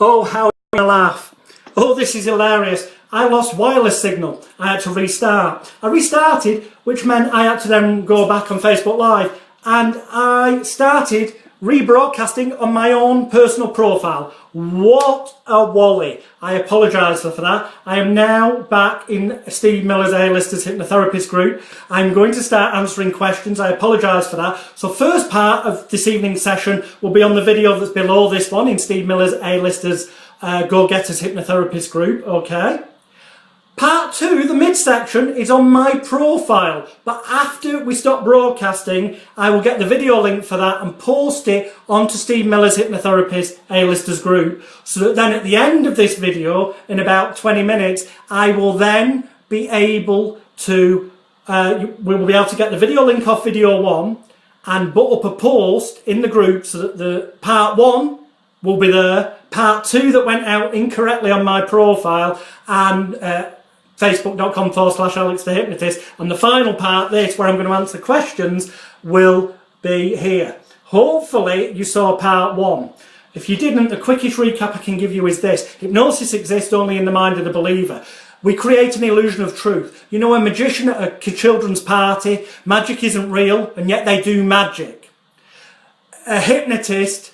Oh, how I laugh. Oh, this is hilarious. I lost wireless signal. I had to restart. I restarted, which meant I had to then go back on Facebook Live. And I started rebroadcasting on my own personal profile. What a wally. I apologise for that. I am now back in Steve Miller's A-Listers Hypnotherapist group. I'm going to start answering questions. I apologise for that. So first part of this evening's session will be on the video that's below this one in Steve Miller's A-Listers Go-Getters Hypnotherapist group. Okay. Part 2, the midsection, is on my profile, but after we stop broadcasting, I will get the video link for that and post it onto Steve Miller's Hypnotherapist A-Listers group, so that then at the end of this video, in about 20 minutes, I will then be able to, we will be able to get the video link off video 1 and put up a post in the group so that the part 1 will be there, part 2 that went out incorrectly on my profile, and facebook.com/Alex the Hypnotist, and the final part, this, where I'm going to answer questions, will be here. Hopefully you saw part 1. If you didn't, the quickest recap I can give you is this: hypnosis exists only in the mind of the believer. We create an illusion of truth. You know, a magician at a children's party, magic isn't real, and yet they do magic. A hypnotist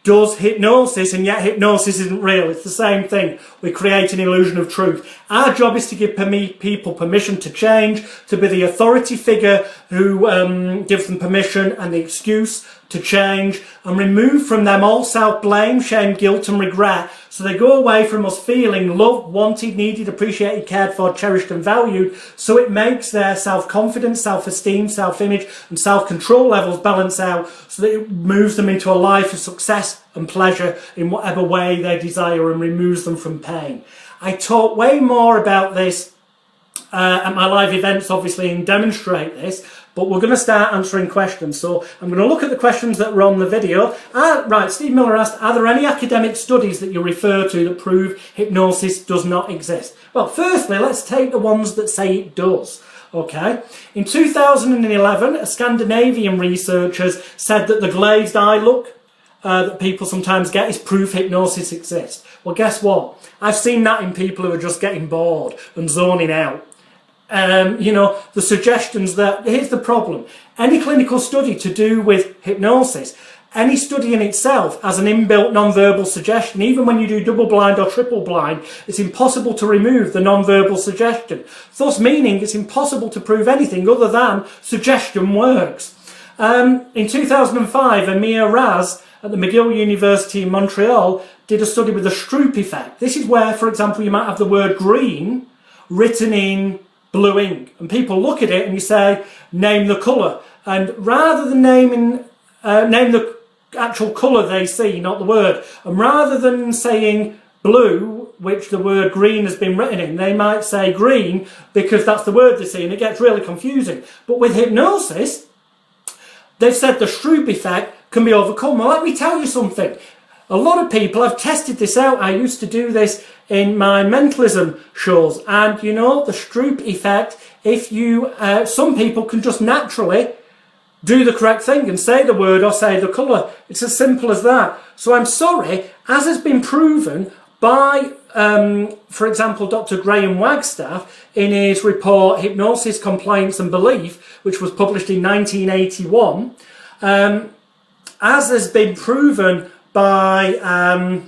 does hypnosis, and yet hypnosis isn't real. It's the same thing. We create an illusion of truth. Our job is to give people permission to change, to be the authority figure who gives them permission and the excuse to change, and remove from them all self-blame, shame, guilt and regret, so they go away from us feeling loved, wanted, needed, appreciated, cared for, cherished and valued, so it makes their self-confidence, self-esteem, self-image and self-control levels balance out, so that it moves them into a life of success and pleasure in whatever way they desire and removes them from pain. I talk way more about this at my live events, obviously, and demonstrate this, but we're going to start answering questions. So I'm going to look at the questions that were on the video. Right, Steve Miller asked, are there any academic studies that you refer to that prove hypnosis does not exist? Well, firstly, let's take the ones that say it does. Okay, in 2011, Scandinavian researchers said that the glazed eye look that people sometimes get is proof hypnosis exists. Well, guess what? I've seen that in people who are just getting bored and zoning out. You know, the suggestions that, here's the problem. Any clinical study to do with hypnosis, any study in itself has an inbuilt non-verbal suggestion. Even when you do double blind or triple blind, it's impossible to remove the non-verbal suggestion. Thus meaning it's impossible to prove anything other than suggestion works. In 2005, Amir Raz at the McGill University in Montreal did a study with the Stroop effect. This is where, for example, you might have the word green written in blue ink, and people look at it and you say, name the colour, and rather than name the actual colour they see, not the word, and rather than saying blue, which the word green has been written in, they might say green because that's the word they see, and it gets really confusing. But with hypnosis, they've said the Stroop effect can be overcome. Well, let me tell you something. A lot of people, I've tested this out, I used to do this in my mentalism shows, and you know, the Stroop effect, if you, some people can just naturally do the correct thing and say the word or say the colour. It's as simple as that. So I'm sorry, as has been proven by, for example, Dr. Graham Wagstaff in his report Hypnosis, Compliance and Belief, which was published in 1981, as has been proven by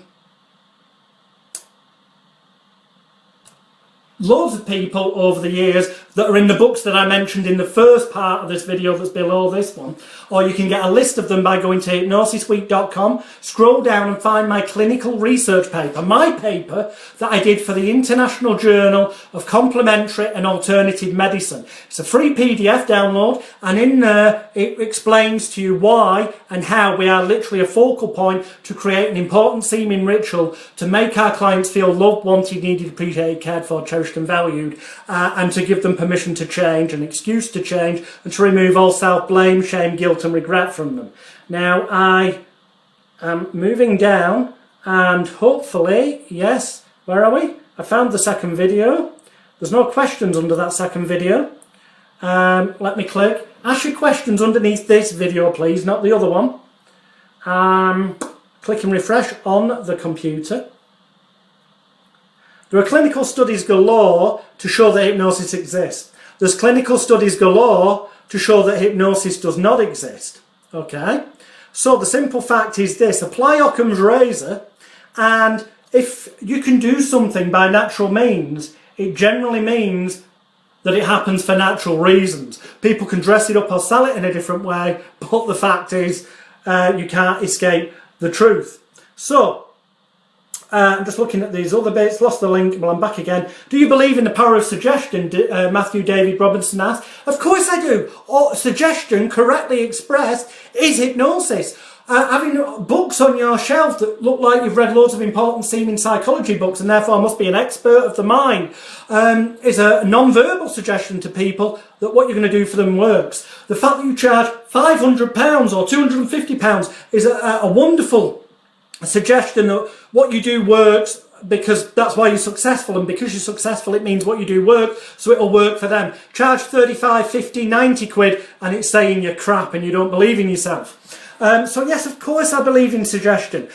loads of people over the years that are in the books that I mentioned in the first part of this video that's below this one, or you can get a list of them by going to hypnosisweek.com, scroll down and find my clinical research paper, my paper that I did for the International Journal of Complementary and Alternative Medicine. It's a free PDF download, and in there it explains to you why and how we are literally a focal point to create an important seeming ritual to make our clients feel loved, wanted, needed, appreciated, cared for, cherished and valued, and to give them permission to change, an excuse to change, and to remove all self-blame, shame, guilt and regret from them. Now I am moving down, and hopefully, yes, where are we? I found the second video. There's no questions under that second video. Let me click. Ask your questions underneath this video, please, not the other one. Click and refresh on the computer. There are clinical studies galore to show that hypnosis exists. There's clinical studies galore to show that hypnosis does not exist. Okay? So the simple fact is this: apply Occam's razor, and if you can do something by natural means, it generally means that it happens for natural reasons. People can dress it up or sell it in a different way, but the fact is you can't escape the truth. So, I'm just looking at these other bits, lost the link, well I'm back again. Do you believe in the power of suggestion? Matthew David Robinson asked. Of course I do. Suggestion, correctly expressed, is hypnosis. Having books on your shelf that look like you've read loads of important seeming psychology books and therefore must be an expert of the mind is a non-verbal suggestion to people that what you're going to do for them works. The fact that you charge £500 or £250 is a wonderful suggestion that what you do works, because that's why you're successful, and because you're successful it means what you do works, so it'll work for them. Charge 35, 50, 90 quid and it's saying you're crap and you don't believe in yourself. So yes, of course I believe in suggestion.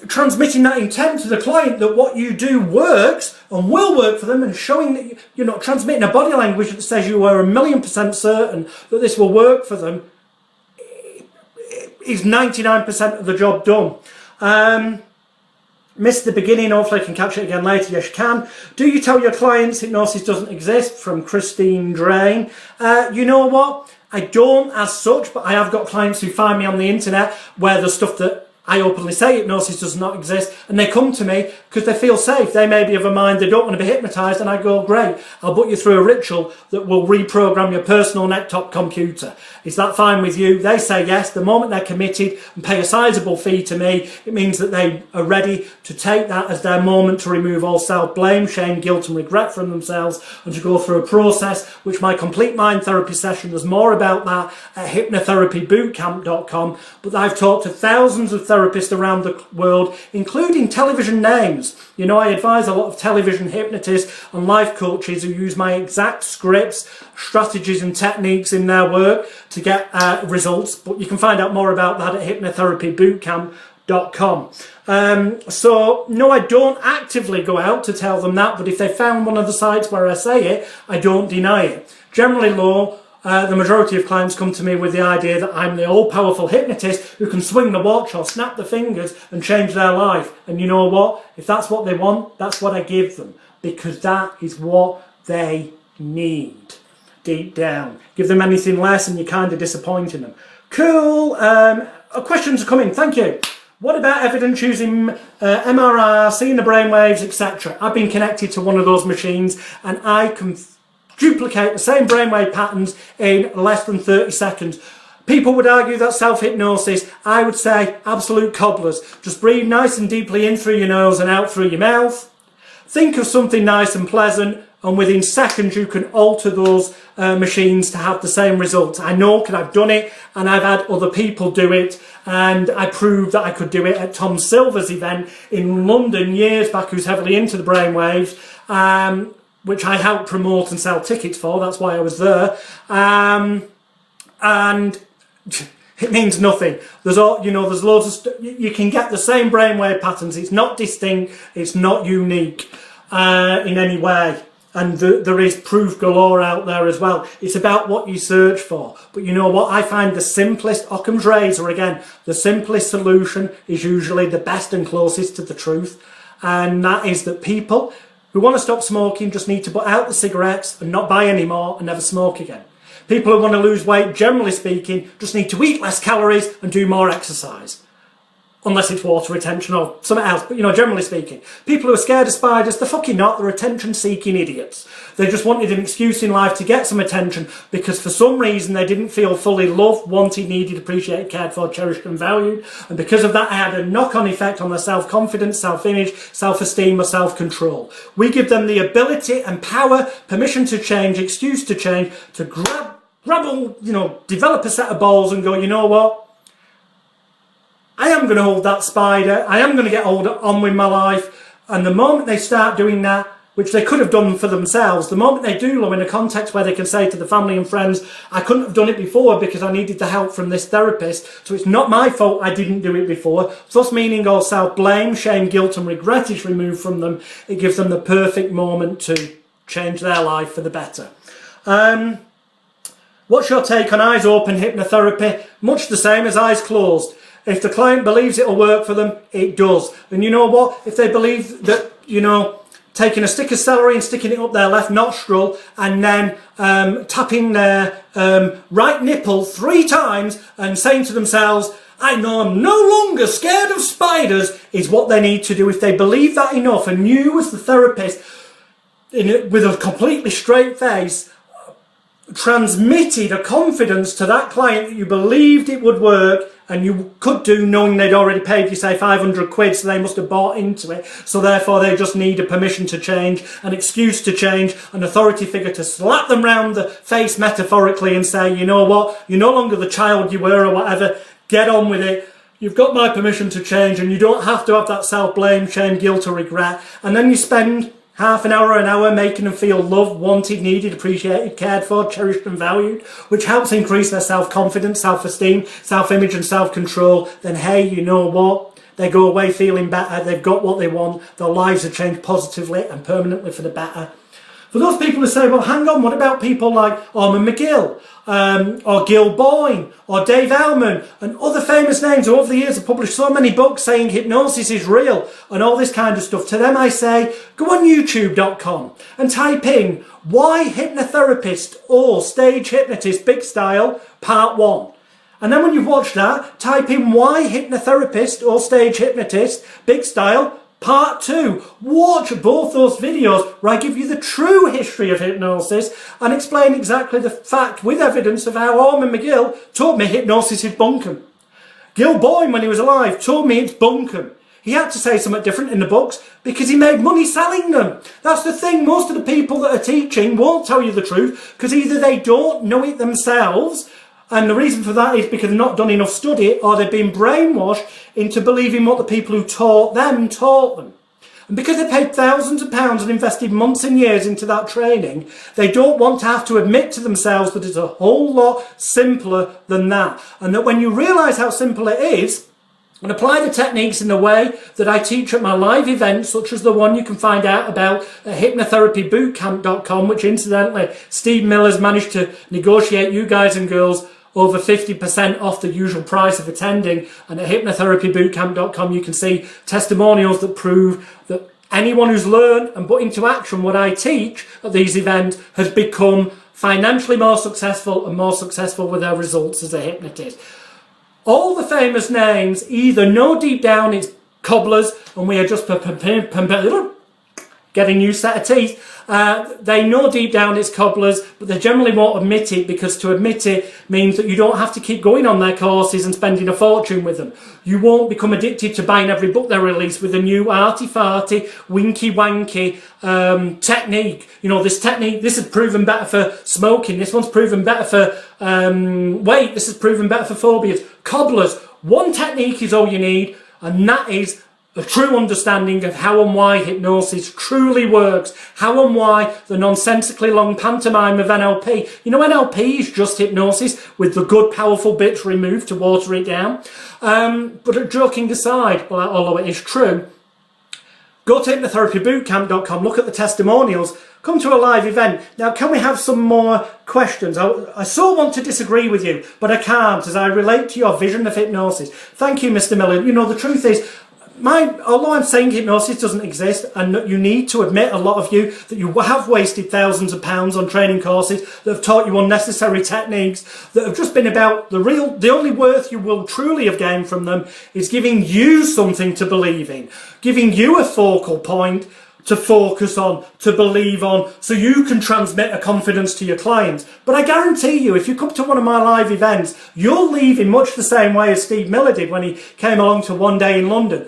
Transmitting that intent to the client that what you do works and will work for them, and showing that you're not transmitting a body language that says you are 1,000,000% certain that this will work for them, is 99% of the job done. Missed the beginning, hopefully I can catch it again later. Yes, you can. Do you tell your clients hypnosis doesn't exist? From Christine Drain. You know what? I don't as such, but I have got clients who find me on the internet where the stuff that I openly say hypnosis does not exist, and they come to me because they feel safe. They may be of a mind they don't want to be hypnotised, and I go, great, I'll put you through a ritual that will reprogram your personal neck-top computer. Is that fine with you? They say yes. The moment they're committed and pay a sizable fee to me, it means that they are ready to take that as their moment to remove all self-blame, shame, guilt and regret from themselves, and to go through a process which my complete mind therapy session, there's more about that at hypnotherapybootcamp.com, but I've talked to thousands of therapists around the world, including television names. You know, I advise a lot of television hypnotists and life coaches who use my exact scripts, strategies and techniques in their work to get results, but you can find out more about that at hypnotherapybootcamp.com. So no, I don't actively go out to tell them that, but if they found one of the sites where I say it, I don't deny it. Generally, the majority of clients come to me with the idea that I'm the all-powerful hypnotist who can swing the watch or snap the fingers and change their life. And you know what? If that's what they want, that's what I give them, because that is what they need deep down. Give them anything less and you're kind of disappointing them. Cool. Questions are coming. Thank you. What about evidence using MRI, seeing the brainwaves, etc.? I've been connected to one of those machines and I can duplicate the same brainwave patterns in less than 30 seconds. People would argue that's self-hypnosis. I would say absolute cobblers. Just breathe nice and deeply in through your nose and out through your mouth. Think of something nice and pleasant, and within seconds you can alter those machines to have the same results. I know because I've done it and I've had other people do it, and I proved that I could do it at Tom Silver's event in London years back, who's heavily into the brainwaves, which I helped promote and sell tickets for. That's why I was there. And it means nothing. There's all, you know, there's loads of stuff. You can get the same brainwave patterns. It's not distinct. It's not unique in any way. And there is proof galore out there as well. It's about what you search for. But you know what? I find the simplest, Occam's razor again, the simplest solution is usually the best and closest to the truth. And that is that people who want to stop smoking just need to put out the cigarettes and not buy any more and never smoke again. People who want to lose weight, generally speaking, just need to eat less calories and do more exercise. Unless it's water retention or something else, but you know, generally speaking. People who are scared of spiders, they're fucking not, they're attention-seeking idiots. They just wanted an excuse in life to get some attention because for some reason they didn't feel fully loved, wanted, needed, appreciated, cared for, cherished and valued. And because of that, I had a knock-on effect on their self-confidence, self-image, self-esteem or self-control. We give them the ability and power, permission to change, excuse to change, to grab, you know, develop a set of balls and go, you know what? I am going to hold that spider. I am going to get on with my life. And the moment they start doing that, which they could have done for themselves, the moment they do in a context where they can say to the family and friends, I couldn't have done it before because I needed the help from this therapist, so it's not my fault I didn't do it before, thus meaning all self-blame, shame, guilt and regret is removed from them. It gives them the perfect moment to change their life for the better. What's your take on eyes open hypnotherapy? Much the same as eyes closed. If the client believes it'll work for them, it does. And you know what? If they believe that, you know, taking a stick of celery and sticking it up their left nostril and then tapping their right nipple 3 times and saying to themselves, I know I'm no longer scared of spiders, is what they need to do. If they believe that enough, and you as the therapist, with a completely straight face, transmitted a confidence to that client that you believed it would work and you could do, knowing they'd already paid you, say, 500 quid, so they must have bought into it, so therefore they just need a permission to change, an excuse to change, an authority figure to slap them round the face metaphorically and say, you know what, you're no longer the child you were or whatever, get on with it, you've got my permission to change, and you don't have to have that self-blame, shame, guilt or regret. And then you spend half an hour making them feel loved, wanted, needed, appreciated, cared for, cherished and valued, which helps increase their self-confidence, self-esteem, self-image and self-control. Then hey, you know what? They go away feeling better, they've got what they want, their lives have changed positively and permanently for the better. For those people who say, well, hang on, what about people like Orman McGill, or Gil Boyne, or Dave Ellman, and other famous names who over the years have published so many books saying hypnosis is real, and all this kind of stuff. To them I say, go on youtube.com and type in, why hypnotherapist or stage hypnotist big style, part 1. And then when you've watched that, type in why hypnotherapist or stage hypnotist big style, Part 2. Watch both those videos where I give you the true history of hypnosis and explain exactly the fact with evidence of how Orman McGill told me hypnosis is bunkum. Gil Boyne, when he was alive, told me it's bunkum. He had to say something different in the books because he made money selling them. That's the thing, most of the people that are teaching won't tell you the truth because either they don't know it themselves, and the reason for that is because they've not done enough study, or they've been brainwashed into believing what the people who taught them. And because they paid thousands of pounds and invested months and years into that training, they don't want to have to admit to themselves that it's a whole lot simpler than that. And that when you realise how simple it is, and apply the techniques in the way that I teach at my live events, such as the one you can find out about at hypnotherapybootcamp.com, which incidentally Steve Miller's managed to negotiate you guys and girls over 50% off the usual price of attending. And at hypnotherapybootcamp.com you can see testimonials that prove that anyone who's learned and put into action what I teach at these events has become financially more successful and more successful with their results as a hypnotist. All the famous names either know deep down it's cobblers and we are just get a new set of teeth. They know deep down it's cobblers, but they generally won't admit it, because to admit it means that you don't have to keep going on their courses and spending a fortune with them. You won't become addicted to buying every book they release with a new arty-farty, winky-wanky technique. You know, this technique, this has proven better for smoking, this one's proven better for weight, this has proven better for phobias. Cobblers, one technique is all you need, and that is a true understanding of how and why hypnosis truly works, how and why the nonsensically long pantomime of NLP. You know, NLP is just hypnosis with the good, powerful bits removed to water it down. But joking aside, well, although it is true, go to hypnotherapybootcamp.com, look at the testimonials, come to a live event. Now, can we have some more questions? I so want to disagree with you, but I can't, as I relate to your vision of hypnosis. Thank you, Mr. Miller. You know, the truth is, although I'm saying hypnosis doesn't exist, and you need to admit, a lot of you, that you have wasted thousands of pounds on training courses that have taught you unnecessary techniques that have just been about the only worth you will truly have gained from them is giving you something to believe in, giving you a focal point to focus on, to believe on, so you can transmit a confidence to your clients. But I guarantee you, if you come to one of my live events, you'll leave in much the same way as Steve Miller did when he came along to One Day in London.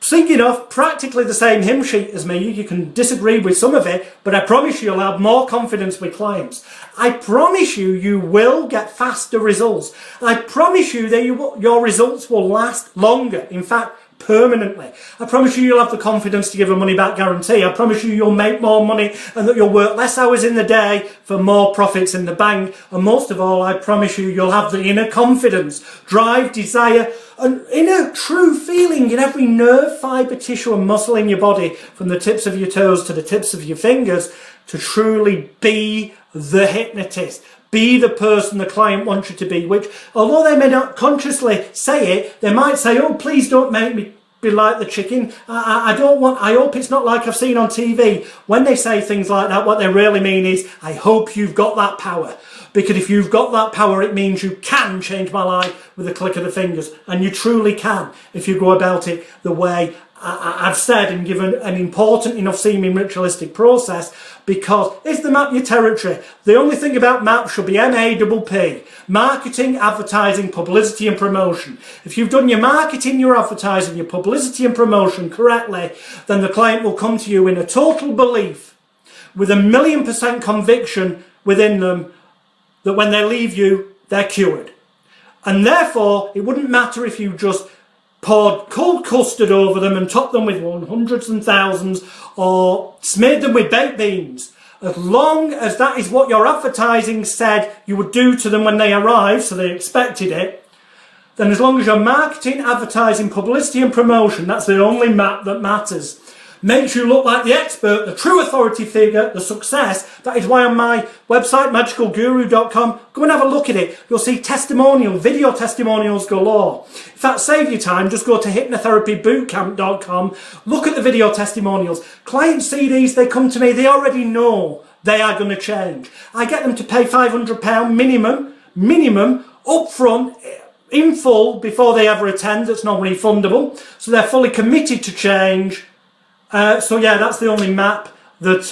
Singing off practically the same hymn sheet as me. You can disagree with some of it, but I promise you, you'll have more confidence with clients. I promise you, you will get faster results. I promise you that your results will last longer. In fact, permanently. I promise you you'll have the confidence to give a money back guarantee. I promise you you'll make more money and that you'll work less hours in the day for more profits in the bank. And most of all, I promise you you'll have the inner confidence, drive, desire, an inner true feeling in every nerve, fibre, tissue and muscle in your body, from the tips of your toes to the tips of your fingers, to truly be the hypnotist. Be the person the client wants you to be, which, although they may not consciously say it, they might say, oh, please don't make me be like the chicken. I hope it's not like I've seen on TV. When they say things like that, what they really mean is, I hope you've got that power. Because if you've got that power, it means you can change my life with a click of the fingers. And you truly can, if you go about it the way I've said and given an important enough seeming ritualistic process. Because if they map your territory, the only thing about maps should be MAPP, marketing, advertising, publicity and promotion. If you've done your marketing, your advertising, your publicity and promotion correctly, then the client will come to you in a total belief, with 1,000,000% conviction within them, that when they leave you, they're cured. And therefore, it wouldn't matter if you just poured cold custard over them and topped them with hundreds and thousands, or smeared them with baked beans. As long as that is what your advertising said you would do to them when they arrived, so they expected it, then as long as your marketing, advertising, publicity and promotion, that's the only map that matters, makes you look like the expert, the true authority figure, the success. That is why on my website, magicalguru.com, go and have a look at it. You'll see testimonials, video testimonials galore. If that saves you time, just go to hypnotherapybootcamp.com, look at the video testimonials. Clients see these, they come to me, they already know they are going to change. I get them to pay £500 minimum, upfront, in full, before they ever attend. That's not refundable. So they're fully committed to change. So yeah, that's the only map that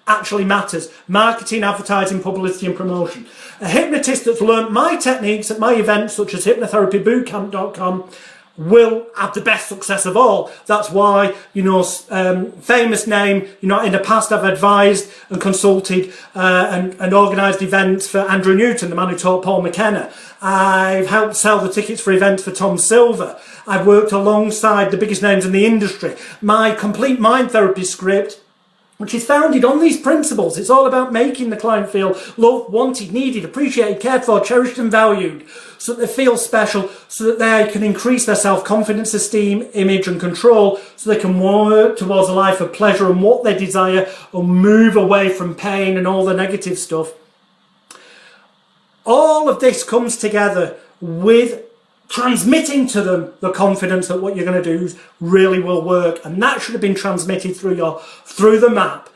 actually matters. Marketing, advertising, publicity and promotion. A hypnotist that's learnt my techniques at my events, such as hypnotherapybootcamp.com, will have the best success of all. That's why, famous name, in the past I've advised and consulted and organised events for Andrew Newton, the man who taught Paul McKenna. I've helped sell the tickets for events for Tom Silver. I've worked alongside the biggest names in the industry. My complete mind therapy script, which is founded on these principles. It's all about making the client feel loved, wanted, needed, appreciated, cared for, cherished and valued, so that they feel special, so that they can increase their self-confidence, esteem, image and control, so they can work towards a life of pleasure and what they desire, or move away from pain and all the negative stuff. All of this comes together with transmitting to them the confidence that what you're going to do really will work, and that should have been transmitted through the map.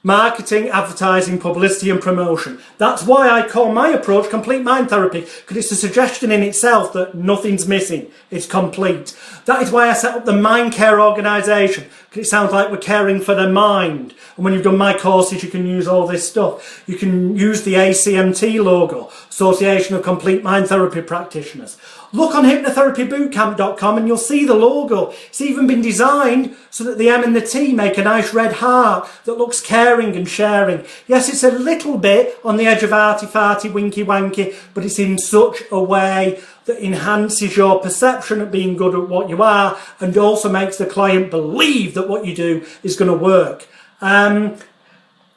Marketing, advertising, publicity and promotion. That's why I call my approach complete mind therapy, because it's a suggestion in itself that nothing's missing, it's complete. That is why I set up the Mind Care organisation, because it sounds like we're caring for the mind. And when you've done my courses, you can use all this stuff. You can use the ACMT logo, Association of Complete Mind Therapy Practitioners. Look on hypnotherapybootcamp.com and you'll see the logo. It's even been designed so that the M and the T make a nice red heart that looks caring and sharing. Yes, it's a little bit on the edge of arty-farty, winky-wanky, but it's in such a way that enhances your perception of being good at what you are, and also makes the client believe that what you do is going to work.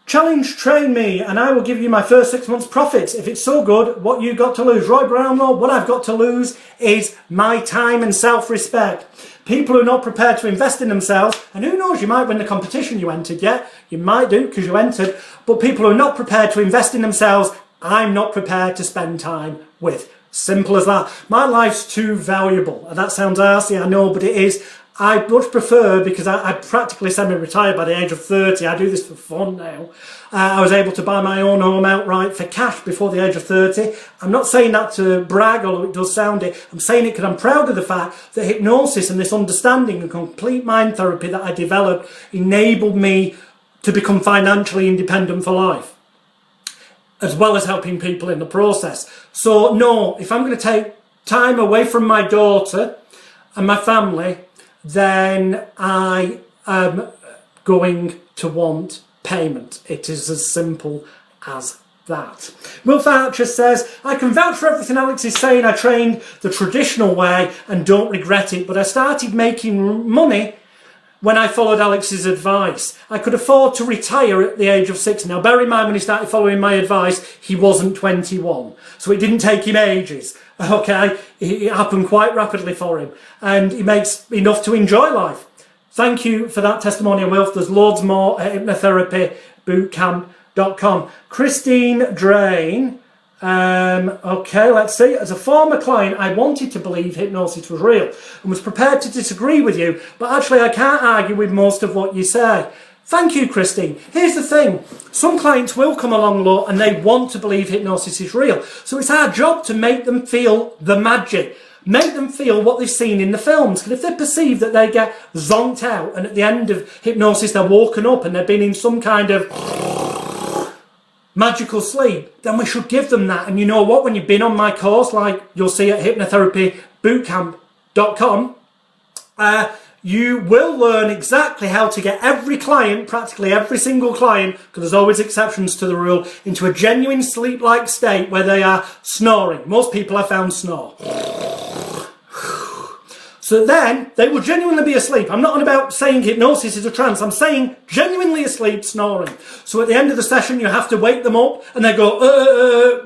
Challenge, train me, and I will give you my first 6 months profits. If it's so good, what you got to lose? Roy Brownlow, what I've got to lose is my time and self-respect. People who are not prepared to invest in themselves, and who knows, you might win the competition you entered, yeah? You might do, because you entered. But people who are not prepared to invest in themselves, I'm not prepared to spend time with. Simple as that. My life's too valuable. And that sounds arsey, I know, but it is. I much prefer, because I practically semi-retired by the age of 30. I do this for fun now. I was able to buy my own home outright for cash before the age of 30. I'm not saying that to brag, although it does sound it. I'm saying it because I'm proud of the fact that hypnosis and this understanding and complete mind therapy that I developed enabled me to become financially independent for life, as well as helping people in the process. So no, if I'm going to take time away from my daughter and my family, then I am going to want payment. It is as simple as that. Wilf Archer says, I can vouch for everything Alex is saying. I trained the traditional way and don't regret it, but I started making money when I followed Alex's advice. I could afford to retire at the age of 60. Now, bear in mind, when he started following my advice, he wasn't 21. So it didn't take him ages, okay? It happened quite rapidly for him. And he makes enough to enjoy life. Thank you for that testimonial, Wilf. There's loads more at hypnotherapybootcamp.com. Christine Drain. Okay, let's see. As a former client, I wanted to believe hypnosis was real and was prepared to disagree with you, but actually I can't argue with most of what you say. Thank you, Christine. Here's the thing. Some clients will come along, Lo, and they want to believe hypnosis is real. So it's our job to make them feel the magic. Make them feel what they've seen in the films. And if they perceive that they get zonked out and at the end of hypnosis they're woken up and they've been in some kind of magical sleep, then we should give them that. And you know what? When you've been on my course, like you'll see at hypnotherapybootcamp.com, you will learn exactly how to get every client, practically every single client, because there's always exceptions to the rule, into a genuine sleep-like state where they are snoring. Most people I found snore. So then they will genuinely be asleep. I'm not on about saying hypnosis is a trance. I'm saying genuinely asleep, snoring. So at the end of the session, you have to wake them up and they go,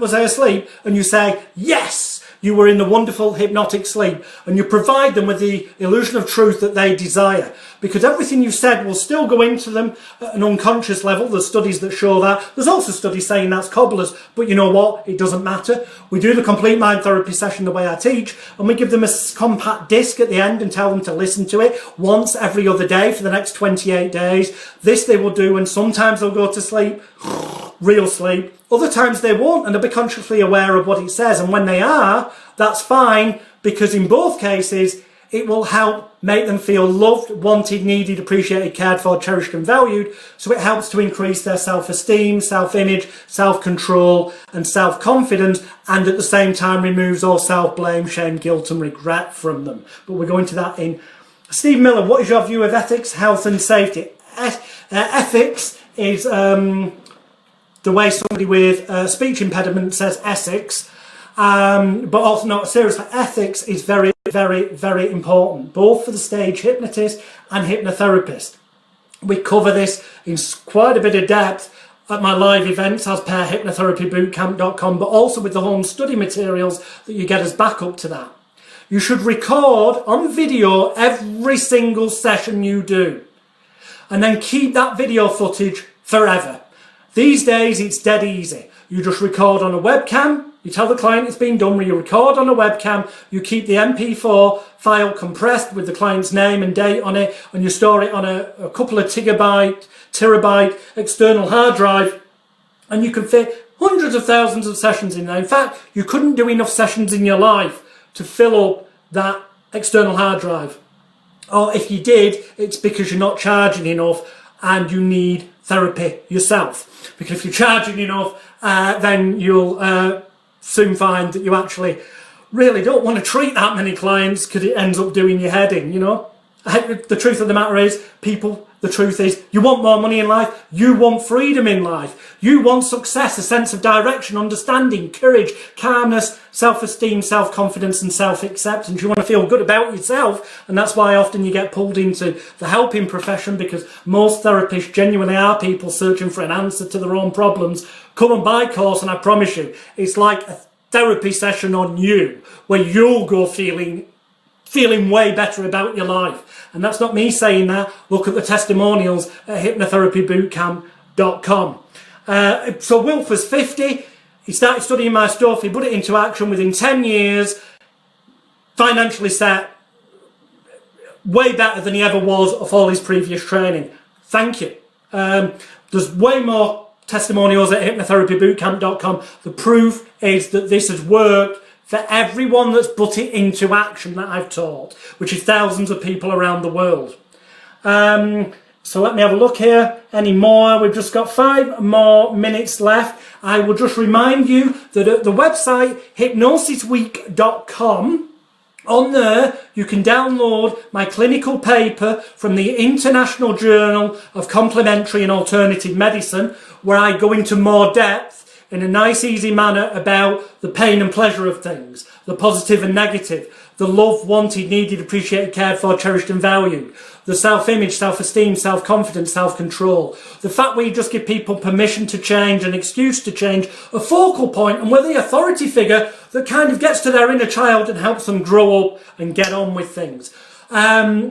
was I asleep? And you say, yes, you were in the wonderful hypnotic sleep. And you provide them with the illusion of truth that they desire. Because everything you've said will still go into them at an unconscious level. There's studies that show that. There's also studies saying that's cobblers. But you know what? It doesn't matter. We do the complete mind therapy session the way I teach. And we give them a compact disc at the end and tell them to listen to it once every other day for the next 28 days. This they will do, and sometimes they'll go to sleep, real sleep. Other times they won't, and they'll be consciously aware of what it says. And when they are, that's fine, because in both cases, it will help make them feel loved, wanted, needed, appreciated, cared for, cherished and valued. So it helps to increase their self-esteem, self-image, self-control and self-confidence, and at the same time removes all self-blame, shame, guilt and regret from them. But we'll go into that in... Steve Miller, what is your view of ethics, health and safety? Ethics is the way somebody with a speech impediment says Essex. But also, no, seriously, ethics is very, very, very important, both for the stage hypnotist and hypnotherapist. We cover this in quite a bit of depth at my live events as per hypnotherapybootcamp.com, but also with the home study materials that you get as backup to that. You should record on video every single session you do, and then keep that video footage forever. These days, it's dead easy. You just record on a webcam. You tell the client it's been done. You record on a webcam. You keep the MP4 file compressed with the client's name and date on it, and you store it on a couple of terabyte external hard drive, and you can fit hundreds of thousands of sessions in there. In fact, you couldn't do enough sessions in your life to fill up that external hard drive. Or if you did, it's because you're not charging enough and you need therapy yourself. Because if you're charging enough, then you'll soon find that you actually really don't want to treat that many clients, because it ends up doing your head in, you know. The truth of the matter is, people, the truth is, you want more money in life, you want freedom in life, you want success, a sense of direction, understanding, courage, calmness, self-esteem, self-confidence and self-acceptance. You want to feel good about yourself, and that's why often you get pulled into the helping profession, because most therapists genuinely are people searching for an answer to their own problems. Come and buy a course and I promise you, it's like a therapy session on you, where you'll go feeling way better about your life. And that's not me saying that. Look at the testimonials at hypnotherapybootcamp.com. So Wilf was 50. He started studying my stuff. He put it into action within 10 years. Financially set. Way better than he ever was of all his previous training. Thank you. There's way more testimonials at hypnotherapybootcamp.com. The proof is that this has worked for everyone that's put it into action that I've taught, which is thousands of people around the world. So let me have a look here. Any more? We've just got 5 more minutes left. I will just remind you that at the website hypnosisweek.com, on there you can download my clinical paper from the International Journal of Complementary and Alternative Medicine, where I go into more depth in a nice, easy manner about the pain and pleasure of things, the positive and negative, the love, wanted, needed, appreciated, cared for, cherished and valued, the self-image, self-esteem, self-confidence, self-control. The fact where you just give people permission to change, an excuse to change, a focal point, and we're the authority figure that kind of gets to their inner child and helps them grow up and get on with things.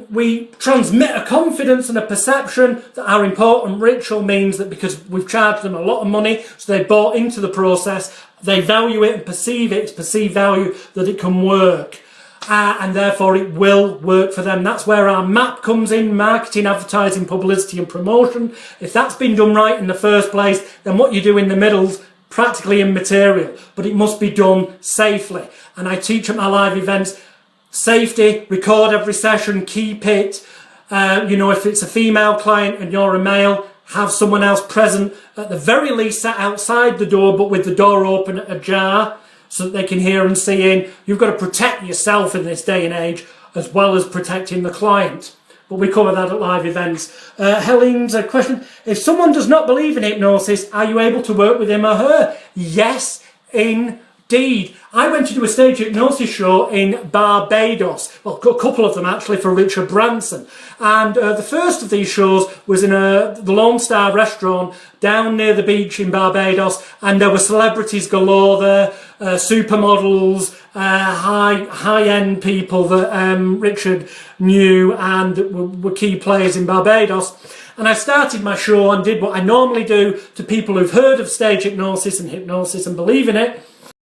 We transmit a confidence and a perception that our important ritual means that because we've charged them a lot of money, so they bought into the process, they value it and perceive it, it's perceived value, that it can work. And therefore it will work for them. That's where our map comes in: marketing, advertising, publicity and promotion. If that's been done right in the first place, then what you do in the middle's practically immaterial, but it must be done safely. And I teach at my live events, safety, record every session, keep it. You know, if it's a female client and you're a male, have someone else present, at the very least sat outside the door, but with the door open ajar, so that they can hear and see in. You've got to protect yourself in this day and age, as well as protecting the client. But we cover that at live events. Helene's question: if someone does not believe in hypnosis, are you able to work with him or her? Yes, indeed. I went to do a stage hypnosis show in Barbados. Well, a couple of them actually, for Richard Branson. And the first of these shows was in the Lone Star restaurant down near the beach in Barbados, and there were celebrities galore there, supermodels, high-end people that Richard knew and were key players in Barbados. And I started my show and did what I normally do to people who've heard of stage hypnosis and believe in it.